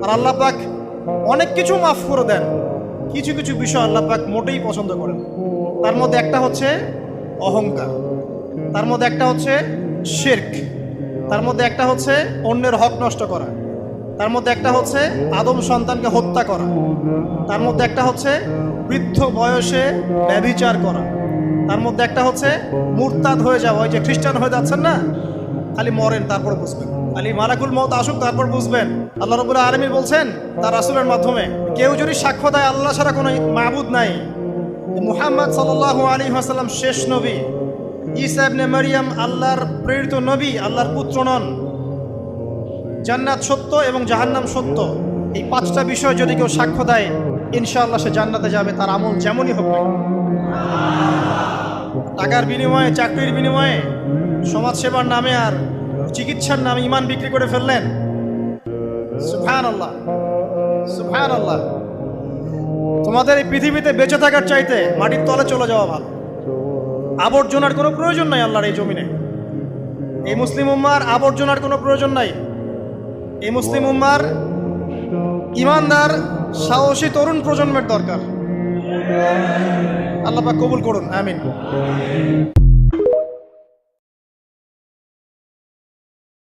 আর আল্লাহ পাক অনেক কিছু মাফ করে দেন, কিছু কিছু বিষয় আল্লাহ পাক মোটেই পছন্দ করেন। তার মধ্যে একটা হচ্ছে অহংকার, তার মধ্যে একটা হচ্ছে শিরক, তার মধ্যে একটা হচ্ছে অন্যের হক নষ্ট করা, তার মধ্যে একটা হচ্ছে আদম সন্তানকে হত্যা করা, তার মধ্যে একটা হচ্ছে বৃদ্ধ বয়সে ব্যভিচার করা, তার মধ্যে একটা হচ্ছে মুরতাদ হয়ে যাওয়া। ওই যে খ্রিস্টান হয়ে যাচ্ছেন না, খালি মরেন তারপর বুঝবেন, খালি মালাকুল মউত আসুক তারপর বুঝবেন। আল্লাহ রাব্বুল আলামিন বলছেন তার রাসূলের মাধ্যমে, কেউ যদি সাক্ষ্য দেয় আল্লাহ ছাড়া কোনো মাবুদ নাই, মুহাম্মদ সাল্লাল্লাহু আলাইহি ওয়াসাল্লাম শেষ নবী, ঈসা ইবনে মারইয়াম আল্লাহর প্রেরিত নবী, আল্লাহর পুত্র নন, জান্নাত সত্য এবং জাহান্নাম সত্য, এই পাঁচটা বিষয় যদি কেউ সাক্ষ্য দেয় ইনশাআল্লাহ সে জান্নাতে যাবে, তার আমল যেমনই হোক না। টাকার বিনিময়ে, চাকরির বিনিময়ে, সমাজসেবার নামে আর চিকিৎসার নামে ইমান বিক্রি করে ফেললেন, সুবহানাল্লাহ সুবহানাল্লাহ। তোমাদের এই পৃথিবীতে বেঁচে থাকার চাইতে মাটির তলে চলে যাওয়া ভালো। আবর্জনার কোনো প্রয়োজন নাই আল্লাহর এই জমিনে। এই মুসলিম উম্মার আবর্জনার কোনো প্রয়োজন নাই। এই মুসলিম উম্মার ইমানদার সাহসী তরুণ প্রজন্মের দরকার। আল্লাহ পাক কবুল করুন, আমিন।